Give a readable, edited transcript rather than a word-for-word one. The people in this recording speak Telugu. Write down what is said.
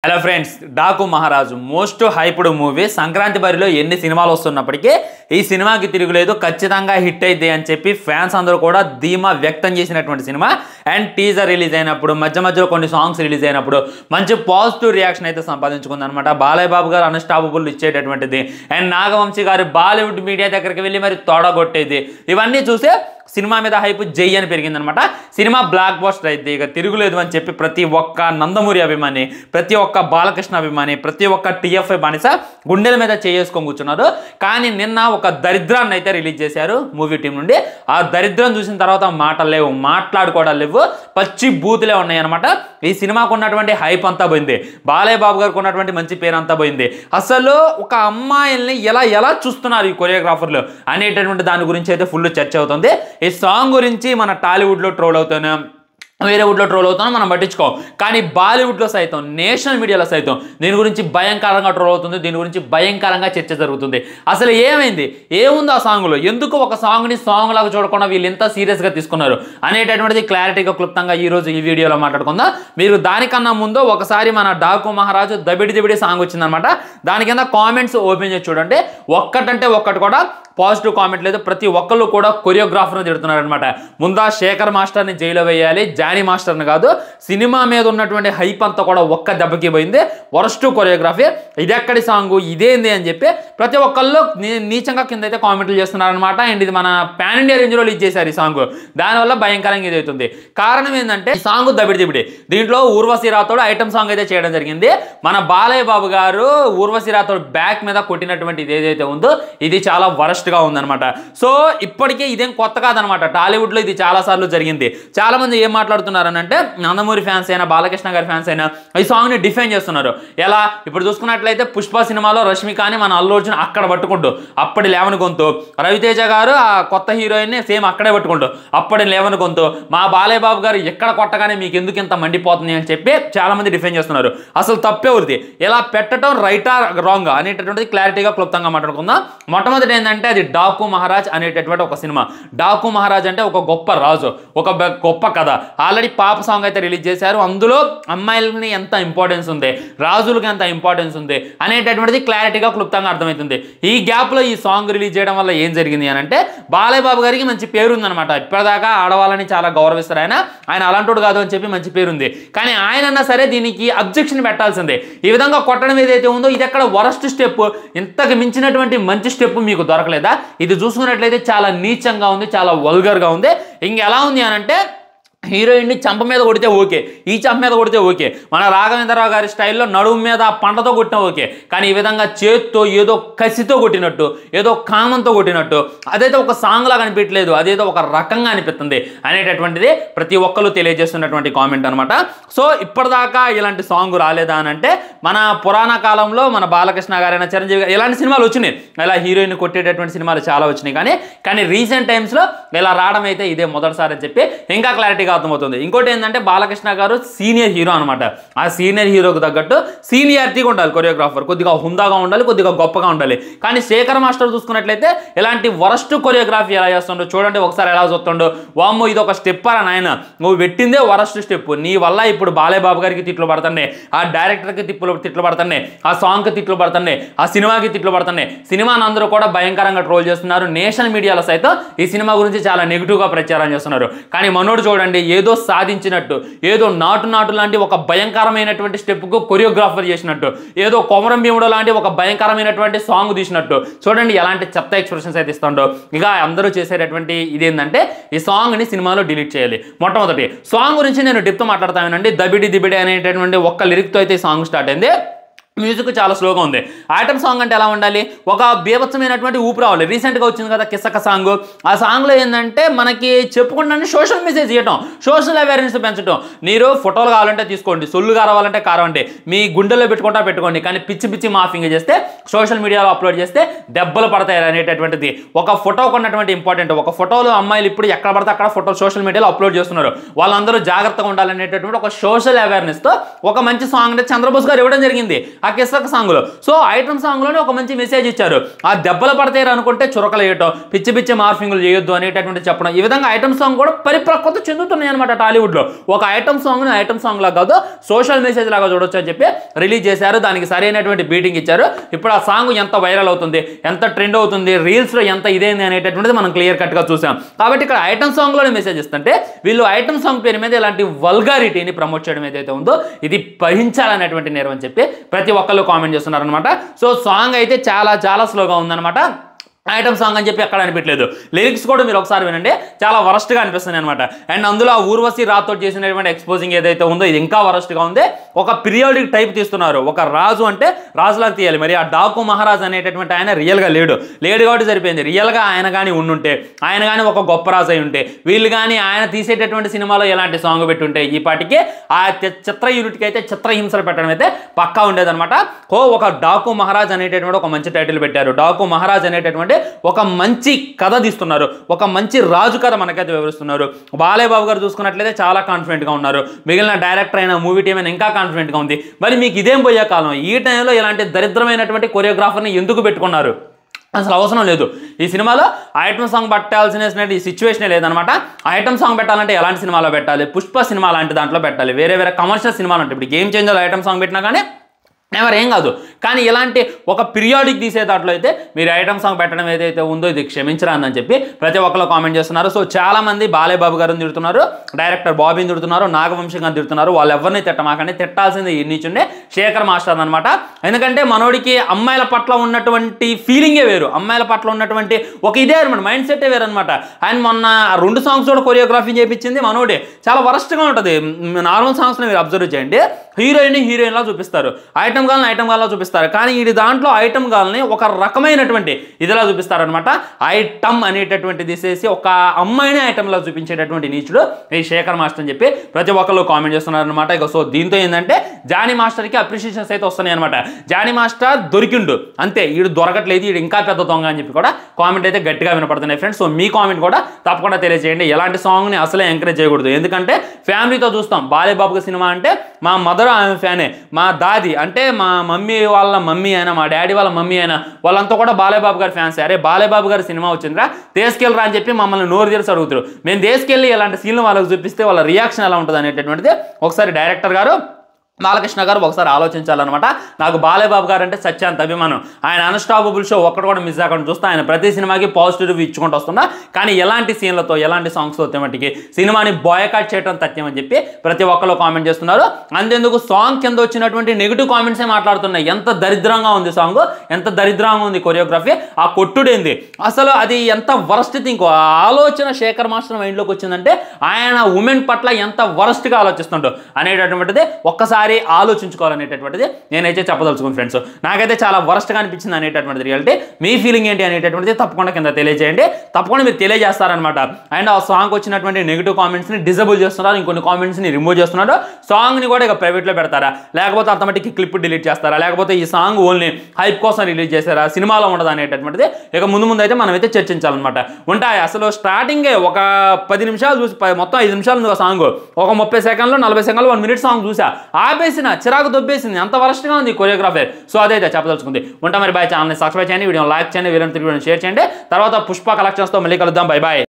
హలో ఫ్రెండ్స్, డాకు మహారాజు మోస్ట్ హైప్డ్ మూవీ. సంక్రాంతి బరిలో ఎన్ని సినిమాలు వస్తున్నప్పటికీ ఈ సినిమాకి తిరుగులేదు, ఖచ్చితంగా హిట్ అయితే అని చెప్పి ఫ్యాన్స్ అందరూ కూడా ధీమా వ్యక్తం చేసినటువంటి సినిమా. అండ్ టీజర్ రిలీజ్ అయినప్పుడు, మధ్య మధ్యలో కొన్ని సాంగ్స్ రిలీజ్ అయినప్పుడు మంచి పాజిటివ్ రియాక్షన్ అయితే సంపాదించుకుంది అనమాట. బాలయ్య బాబు గారు అన్స్టాపబుల్ ఇచ్చేటటువంటిది, అండ్ నాగవంశీ గారు బాలీవుడ్ మీడియా దగ్గరికి వెళ్ళి మరి తోడగొట్టేది, ఇవన్నీ చూసే సినిమా మీద హైప్ జై అని పెరిగిందనమాట. సినిమా బ్లాక్ బస్టర్ అయితే ఇక తిరుగులేదు అని చెప్పి ప్రతి ఒక్క నందమూరి అభిమాని, ప్రతి ఒక్క బాలకృష్ణ అభిమాని, ప్రతి ఒక్క టీఎఫ్ఐ బానిస గుండెల మీద చేసుకొని కూర్చున్నారు. కానీ నిన్న ఒక దరిద్రాన్ని అయితే రిలీజ్ చేశారు మూవీ టీం నుండి. ఆ దరిద్రం చూసిన తర్వాత మాటలు లేవు, మాట్లాడుకోవడాలు లేవు, పచ్చి బూతులే ఉన్నాయి అనమాట. ఈ సినిమాకు ఉన్నటువంటి హైప్ అంతా పోయింది, బాలయ్య బాబు గారికి ఉన్నటువంటి మంచి పేరు అంతా పోయింది. అసలు ఒక అమ్మాయిల్ని ఎలా చూస్తున్నారు ఈ కొరియోగ్రాఫర్లు అనేటటువంటి దాని గురించి అయితే ఫుల్ చర్చ అవుతుంది. ఈ సాంగ్ గురించి మన టాలీవుడ్లో ట్రోల్ అవుతాను, వేరే వుడ్లో ట్రోల్ అవుతానో మనం పట్టించుకోం. కానీ బాలీవుడ్లో సైతం, నేషనల్ మీడియాలో సైతం దీని గురించి భయంకరంగా ట్రోల్ అవుతుంది, దీని గురించి భయంకరంగా చర్చ జరుగుతుంది. అసలు ఏమైంది, ఏముంది ఆ సాంగ్లో, ఎందుకు ఒక సాంగ్ని సాంగ్ లాగా చూడకుండా వీళ్ళు ఎంత సీరియస్గా తీసుకున్నారు అనేటటువంటిది క్లారిటీగా క్లుప్తంగా ఈరోజు ఈ వీడియోలో మాట్లాడుకుందాం. మీరు దానికన్నా ముందు ఒకసారి మన డాకు మహారాజు దబిడి సాంగ్ వచ్చిందనమాట. దాని కింద కామెంట్స్ ఓపెన్ చేసి చూడండి, ఒక్కటంటే ఒక్కటి కూడా పాజిటివ్ కామెంట్ లేదు. ప్రతి ఒక్కళ్ళు కూడా కొరియోగ్రాఫర్ని తిడుతున్నారు అనమాట. ముందా శేఖర్ మాస్టర్ని జైల్లో వేయాలి, జానీ మాస్టర్ని కాదు. సినిమా మీద ఉన్నటువంటి హైప్ అంతా కూడా ఒక్క దెబ్బకి పోయింది. వరస్ట్ కొరియోగ్రఫీ, ఇది ఎక్కడి సాంగ్, ఇదేంది అని చెప్పి ప్రతి ఒక్కళ్ళు నీచంగా కింద అయితే కామెంట్లు చేస్తున్నారనమాట. అండ్ ఇది మన పాన్ ఇండియా రేంజ్లో రిలీజ్ చేశారు ఈ సాంగ్. దానివల్ల భయంకరంగా ఇది అవుతుంది. కారణం ఏంటంటే ఈ సాంగ్ దబిడి. దీంట్లో ఊర్వశి రాథోడ్ ఐటమ్ సాంగ్ అయితే చేయడం జరిగింది. మన బాలయ్య బాబు గారు ఊర్వశి రాథోడ్ బ్యాక్ మీద కొట్టినటువంటి ఇది ఏదైతే ఉందో ఇది చాలా వరస్ట్ గా ఉందన్నమాట. సో ఇప్పటికే ఇదేం కొత్త కాదనమాట, టాలీవుడ్ లో ఇది చాలా సార్లు జరిగింది. చాలా మంది ఏం మాట్లాడుతున్నారనంటే నందమూరి ఫ్యాన్స్ అయినా, బాలకృష్ణ గారి ఫ్యాన్స్ అయినా ఈ సాంగ్ ని డిఫైన్ చేస్తున్నారు. ఎలా, ఇప్పుడు చూసుకున్నట్లయితే పుష్ప సినిమాలో రష్మికాని మన అల్లు అర్జున్ అక్కడ పట్టుకుంటూ, అప్పటి లేవని గొంతు, రవితేజ గారు ఆ కొత్త హీరోయిన్ ని సేమ్ అక్కడే పట్టుకుంటూ, అప్పటి లేవని గొంతు, మా బాలయ్య బాబు గారు ఎక్కడ కొట్టగానే మీకు ఎందుకు ఇంత మండిపోతుంది అని చెప్పి చాలా మంది డిఫైన్ చేస్తున్నారు. అసలు తప్పేవురిది, ఇలా పెట్టడం రైటా రాంగ్ అనేటటువంటిది క్లారిటీగా క్లుప్తంగా మాట్లాడుకుందాం. మొట్టమొదటి ఏంటంటే అది డాకు మహారాజ్ అనేటటువంటి ఒక సినిమా. డాకు మహారాజ్ అంటే ఒక గొప్ప రాజు, ఒక గొప్ప కథ. ఆల్రెడీ పాప సాంగ్ అయితే రిలీజ్ చేశారు. అందులో అమ్మాయిలని ఎంత ఇంపార్టెన్స్ ఉంది, రాజులకి ఎంత ఇంపార్టెన్స్ ఉంది అనేటటువంటిది క్లారిటీగా క్లుప్తంగా అర్థమవుతుంది. ఈ గ్యాప్లో ఈ సాంగ్ రిలీజ్ చేయడం వల్ల ఏం జరిగింది అని అంటే, బాలయ్య బాబు గారికి మంచి పేరు ఉందన్నమాట. ఇప్పటిదాకా ఆడవాళ్ళని చాలా గౌరవిస్తారు, ఆయన అలాంటోడు కాదు అని చెప్పి మంచి పేరు ఉంది. కానీ ఆయన అన్నా సరే దీనికి అబ్జెక్షన్ పెట్టాల్సిందే. ఈ విధంగా కొట్టడం ఏదైతే ఉందో ఇది ఎక్కడ వరస్ట్ స్టెప్, ఇంతకు మించినటువంటి మంచి స్టెప్ మీకు దొరకలేదా? ఇది చూసుకున్నట్లయితే చాలా నీచంగా ఉంది, చాలా వల్గర్గా ఉంది. ఇంకెలా ఉంది అని అంటే, హీరోయిన్ని చంప మీద కొడితే ఓకే, ఈ చంప మీద కొడితే ఓకే, మన రాఘవేంద్రరావు గారి స్టైల్లో నడుము మీద పంటతో కొట్టినా ఓకే. కానీ ఈ విధంగా చేత్తో ఏదో కసితో కొట్టినట్టు, ఏదో కామంతో కొట్టినట్టు, అదైతే ఒక సాంగ్ లాగా అనిపించలేదు, అదేదో ఒక రకంగా అనిపిస్తుంది అనేటటువంటిది ప్రతి ఒక్కరు తెలియజేస్తున్నటువంటి కామెంట్ అనమాట. సో ఇప్పటిదాకా ఇలాంటి సాంగ్ రాలేదా అని అంటే, మన పురాణ కాలంలో మన బాలకృష్ణ గారైనా, చిరంజీవి గారు ఇలాంటి సినిమాలు వచ్చినాయి, ఇలా హీరోయిన్ కొట్టేటటువంటి సినిమాలు చాలా వచ్చినాయి. కానీ రీసెంట్ టైమ్స్లో ఇలా రావడం అయితే ఇదే మొదటిసారి అని చెప్పి ఇంకా క్లారిటీగా అర్థమవుతుంది. ఇంకోటి ఏంటంటే, బాలకృష్ణ గారు సీనియర్ హీరో అనమాట. ఆ సీనియర్ హీరోకి తగ్గట్టు సీనియారిటీగా ఉండాలి కొరియోగ్రాఫర్, కొద్దిగా హుందాగా ఉండాలి, కొద్దిగా గొప్పగా ఉండాలి. కానీ శేఖర్ మాస్టర్ చూసుకున్నట్లయితే ఇలాంటి వరస్ట్ కొరియోగ్రఫీ ఎలా చేస్తుండో చూడండి ఒకసారి, ఎలా చూస్తుండో. వామ్మో, ఇది ఒక స్టెప్ అని నాయన, నువ్వు పెట్టిందే వరస్ట్ స్టెప్, నీ వల్ల ఇప్పుడు బాలయ్య బాబు గారికి తిట్లు పడుతున్నాయి, ఆ డైరెక్టర్కి తిట్లు పడుతున్నాయి, ఆ సాంగ్కి తిట్లు పడుతున్నాయి, ఆ సినిమాకి తిట్లు పడుతున్నాయి. సినిమాని అందరూ కూడా భయంకరంగా ట్రోల్ చేస్తున్నారు. నేషనల్ మీడియాలో సైతం ఈ సినిమా గురించి చాలా నెగిటివ్గా ప్రచారం చేస్తున్నారు. కానీ మనోడు చూడండి, ఏదో సాధించినట్టు, ఏదో నాటు లాంటి ఒక భయంకరమైనటువంటి స్టెప్కు కొరియోగ్రాఫర్ చేసినట్టు, ఏదో కొమరం భీముడు లాంటి ఒక భయంకరమైనటువంటి సాంగ్ తీసినట్టు చూడండి ఎలాంటి చెత్త ఎక్స్ప్రెషన్స్ అయితే ఇస్తుండో. ఇక అందరూ చేసేటటువంటి ఇదేంటంటే, ఈ సాంగ్ని సినిమాలో డిలీట్ చేయాలి. మొట్టమొదటి సాంగ్ గురించి నేను డిప్తో మాట్లాడతానండి. దబిడి అనేటటువంటి ఒక్క లిరిక్తో అయితే ఈ సాంగ్ స్టార్ట్ అయింది. మ్యూజిక్ చాలా స్లోగా ఉంది. ఐటమ్ సాంగ్ అంటే ఎలా ఉండాలి, ఒక బీభత్సమైనటువంటి ఊపు రావాలి. రీసెంట్గా వచ్చింది కదా కిసక సాంగ్, ఆ సాంగ్లో ఏంటంటే మనకి చెప్పుకుంటే సోషల్ మెసేజ్ ఇవ్వటం, సోషల్ అవేర్నెస్ పెంచడం. మీరు ఫోటోలు కావాలంటే తీసుకోండి, సొల్లు కావాలంటే కారండి, మీ గుండెల్లో పెట్టుకోండి. కానీ పిచ్చి మాఫింగ్ చేస్తే సోషల్ మీడియాలో అప్లోడ్ చేస్తే దెబ్బలు పడతాయి అనేటటువంటిది. ఒక ఫోటో కొన్నటువంటి ఇంపార్టెంట్. ఒక ఫోటోలు అమ్మాయిలు ఇప్పుడు ఎక్కడ పడితే అక్కడ ఫోటో సోషల్ మీడియాలో అప్లోడ్ చేస్తున్నారు. వాళ్ళందరూ జాగ్రత్తగా ఉండాలనేటటువంటి ఒక సోషల్ అవేర్నెస్తో ఒక మంచి సాంగ్ చంద్రబోస్ గారు ఇవ్వడం జరిగింది. ఆ కిసక సాంగ్లో. సో ఐటమ్ సాంగ్లోనే ఒక మంచి మెసేజ్ ఇచ్చారు. ఆ దెబ్బలు పడతాయి అనుకుంటే చురకలు వేయటం, పిచ్చి పిచ్చి మార్ఫింగ్లు చేయొద్దు అనేటటువంటి చెప్పడం. ఈ విధంగా ఐటమ్ సాంగ్ కూడా పరిపక్వత చెందుతున్నాయి అనమాట టాలీవుడ్లో. ఒక ఐటమ్ సాంగ్ని ఐటమ్ సాంగ్ లాగా కాదు, సోషల్ మెసేజ్ లాగా చూడొచ్చు అని చెప్పి రిలీజ్ చేశారు. దానికి సరైనటువంటి బీటింగ్ ఇచ్చారు. ఇప్పుడు ఆ సాంగ్ ఎంత వైరల్ అవుతుంది, ఎంత ట్రెండ్ అవుతుంది, రీల్స్లో ఎంత ఇదేంది అనేటటువంటిది మనం క్లియర్ కట్గా చూసాం. కాబట్టి ఇక్కడ ఐటమ్ సాంగ్లోనే మెసేజ్ ఇస్తుంటే వీళ్ళు ఐటమ్ సాంగ్ పేరు మీద ఇలాంటి వల్గారిటీని ప్రమోట్ చేయడం ఏదైతే ఉందో ఇది భరించాలనేటువంటి నేరం అని చెప్పి ప్రతి ఒక్కళ్ళు కామెంట్ చేస్తున్నారు అనమాట. సో సాంగ్ అయితే చాలా చాలా స్లోగా ఉందన్నమాట. ఐటమ్ సాంగ్ అని చెప్పి ఎక్కడ అనిపించలేదు. లిరిక్స్ కూడా మీరు ఒకసారి వినండి, చాలా వరస్ట్గా అనిపిస్తుంది అనమాట. అండ్ అందులో ఆ ఊర్వశి రాతో చేసినటువంటి ఎక్స్పోజింగ్ ఏదైతే ఉందో ఇది ఇంకా వరస్ట్గా ఉంది. ఒక పీరియాడిక్ టైప్ తీస్తున్నారు. ఒక రాజు అంటే రాజులాగా తీయాలి. మరి ఆ డాకు మహారాజ్ అనేటటువంటి ఆయన రియల్గా లేడు కాబట్టి సరిపోయింది. రియల్గా ఆయన కానీ ఉండుంటే, ఆయన కానీ ఒక గొప్ప రాజు అయి ఉంటే, వీళ్ళు కానీ ఆయన తీసేటటువంటి సినిమాలో ఎలాంటి సాంగ్ పెట్టుంటే ఈ పాటికి ఆ చిత్ర యూనిట్కి అయితే చిత్రహింసలు పెట్టడం అయితే పక్కా ఉండేదన్నమాట. ఒక డాకు మహారాజ్ అనేటటువంటి ఒక మంచి టైటిల్ పెట్టారు. డాకు మహారాజ్ అనేటటువంటి ఒక మంచి కథ తీస్తున్నారు. ఒక మంచి రాజు కథ మనకైతే వివరిస్తున్నారు. బాలయ్య బాబు గారు చూసుకున్నట్లయితే చాలా కాన్ఫిడెంట్గా ఉన్నారు. మిగిలిన డైరెక్టర్ అయినా మూవీ టీం అయినా ఇంకా కాన్ఫిడెంట్గా ఉంది. మరి మీకు ఇదేం పోయే కాలం? ఈ టైంలో ఇలాంటి దరిద్రమైనటువంటి కొరియోగ్రాఫర్ని ఎందుకు పెట్టుకున్నారు? అసలు అవసరం లేదు. ఈ సినిమాలో ఐటమ్ సాంగ్ పెట్టాల్సిన ఈ సిచ్యువేషనే లేదనమాట. ఐటమ్ సాంగ్ పెట్టాలంటే ఎలాంటి సినిమాలో పెట్టాలి? పుష్ప సినిమా లాంటి దాంట్లో పెట్టాలి. వేరే కమర్షియల్ సినిమాలు అంటే ఇప్పుడు గేమ్ చేంజర్ ఐటమ్ సాంగ్ పెట్టినా కానీ నెవర్ ఏం కాదు. కానీ ఇలాంటి ఒక పీరియాడిక్ తీసే దాంట్లో అయితే మీరు ఐటమ్ సాంగ్ పెట్టడం ఏదైతే ఉందో ఇది క్షమించరాదని చెప్పి ప్రతి ఒక్కరు కామెంట్ చేస్తున్నారు. సో చాలామంది బాలయ్య బాబు గారిని తిడుతున్నారు, డైరెక్టర్ బాబీని తిడుతున్నారు, నాగవంశీ గారిని తిడుతున్నారు. వాళ్ళు ఎవరిని తిట్టమాకండి. తిట్టాల్సింది ఇన్నిచుండే శేఖర్ మాస్టర్ అనమాట. ఎందుకంటే మనోడికి అమ్మాయిల పట్ల ఉన్నటువంటి ఫీలింగే వేరు, అమ్మాయిల పట్ల ఉన్నటువంటి ఒక ఇదే అనమాట, మైండ్ సెట్టే వేరు అనమాట. ఆయన మొన్న 2 సాంగ్స్ కూడా కొరియోగ్రఫీ చేయించింది మనోడే. చాలా వరస్ట్గా ఉంటుంది. నార్మల్ సాంగ్స్ని మీరు అబ్జర్వ్ చేయండి, హీరోయిన్లా చూపిస్తారు, ఐటమ్ గాల్లా చూపిస్తారు. కానీ ఇది దాంట్లో ఐటమ్ గాల్ని ఒక రకమైనటువంటి ఇదిలా చూపిస్తారనమాట. ఐటమ్ అనేటటువంటి తీసేసి ఒక అమ్మాయిని ఐటమ్లా చూపించేటటువంటి నీచుడు ఈ శేఖర్ మాస్టర్ అని చెప్పి ప్రతి ఒక్కళ్ళు కామెంట్ చేస్తున్నారనమాట. ఇక సో దీంతో ఏంటంటే జానీ మాస్టర్కి అప్రిషియేషన్స్ అయితే వస్తున్నాయి అనమాట. జానీ మాస్టర్ దొరికిండు అంతే, వీడు దొరకట్లేదు, వీడు ఇంకా పెద్ద దొంగ అని చెప్పి కూడా కామెంట్ అయితే గట్టిగా వినపడుతున్నాయి ఫ్రెండ్స్. సో మీ కామెంట్ కూడా తప్పకుండా తెలియజేయండి. ఎలాంటి సాంగ్ని అసలే ఎంకరేజ్ చేయకూడదు. ఎందుకంటే ఫ్యామిలీతో చూస్తాం. బాలయ్య బాబు సినిమా అంటే మా మదర్ ఆమె ఫ్యానే, మా దాది అంటే మా మమ్మీ వాళ్ళ మమ్మీ అయినా, మా డాడీ వాళ్ళ మమ్మీ అయినా వాళ్ళంతా కూడా బాలయ్య బాబు గారి ఫ్యాన్స్. అరే బాలయ్య బాబు గారి సినిమా వచ్చిందిరా తీసుకెళ్ళరా అని చెప్పి మమ్మల్ని నోరు తెరిచి అడుగుతారు. మేము తీసుకెళ్ళి ఇలాంటి సీన్లు వాళ్ళకి చూపిస్తే వాళ్ళ రియాక్షన్ ఎలా ఉంటుంది అనేటటువంటిది ఒకసారి డైరెక్టర్ గారు బాలకృష్ణ గారు ఒకసారి ఆలోచించాలన్నమాట. నాకు బాలయ్య బాబు గారు అంటే సత్యాంత అభిమానం. ఆయన అన్స్టాపబుల్ షో ఒక్కటి కూడా మిస్ అవ్వకుండా చూస్తా. ఆయన ప్రతి సినిమాకి పాజిటివ్ రివ్యూ ఇచ్చుకుంటూ వస్తున్నా. కానీ ఎలాంటి సీన్లతో ఎలాంటి సాంగ్స్తో మట్టికి సినిమాని బాయ్కాట్ చేయడం తథ్యం అని చెప్పి ప్రతి ఒక్కరు కామెంట్ చేస్తున్నారు. అంతేందుకు సాంగ్ కింద వచ్చినటువంటి నెగిటివ్ కామెంట్సే మాట్లాడుతున్నాయి. ఎంత దరిద్రంగా ఉంది సాంగ్, ఎంత దరిద్రంగా ఉంది కొరియోగ్రఫీ, ఆ కొట్టుడేంది, అసలు అది ఎంత వరస్ట్ థింక్. ఆలోచన శేఖర్ మాస్టర్ మైండ్లోకి వచ్చిందంటే ఆయన ఉమెన్ పట్ల ఎంత వరస్ట్గా ఆలోచిస్తుండో అనేటటువంటిది ఒక్కసారి ఆలోచించుకోవాలనేటటువంటిది నేనైతే చెప్పదలుచుకున్నాను ఫ్రెండ్స్. నాకైతే చాలా వరస్ట్గా అనిపించింది అనేటటువంటిది రియాలిటీ. మీ ఫీలింగ్ ఏంటి అనేటటువంటిది తప్పకుండా కింద తెలియజేయండి. తప్పకుండా మీరు తెలియజేస్తారనమాట. అండ్ ఆ సాంగ్ వచ్చినటువంటి నెగిటివ్ కామెంట్స్ని డిజబుల్ చేస్తున్నారు, ఇంకొన్ని కామెంట్స్ని రిమూవ్ చేస్తున్నారు. సాంగ్ని కూడా ఇక ప్రైవేట్లో పెడతారా, లేకపోతే ఆటోమేటిక్ క్లిప్ డిలీట్ చేస్తారా, లేకపోతే ఈ సాంగ్ ఓన్లీ హైప్ కోసం రిలీజ్ చేస్తారా, సినిమాలో ఉండదు అనేటటువంటిది ఇక ముందు అయితే మనమైతే చర్చించాలన్నమాట. ఉంటాయి అసలు స్టార్టింగే ఒక 10 నిమిషాలు చూసి మొత్తం 5 నిమిషాలు ఉంది సాంగ్, ఒక 30 సెకండ్లు 40 సెకండ్లు 1 మినిట్ సాంగ్ చూసా ఆపేసిన చిరాకు దొబ్బేసింది. అంత వరస్ట్గా ఉంది కొరియోగ్రాఫర్. సో అదైతే చెప్పదలుచుకుంది. ఉంటా మరి బాయ్. ఛానల్ని సబ్స్క్రైబ్ చేయండి, వీడియో లైక్ చేయండి, వీడియో షేర్ చేయండి. తర్వాత పుష్ప కలెక్షన్స్తో మళ్ళీ కలుద్దాం. Bye bye.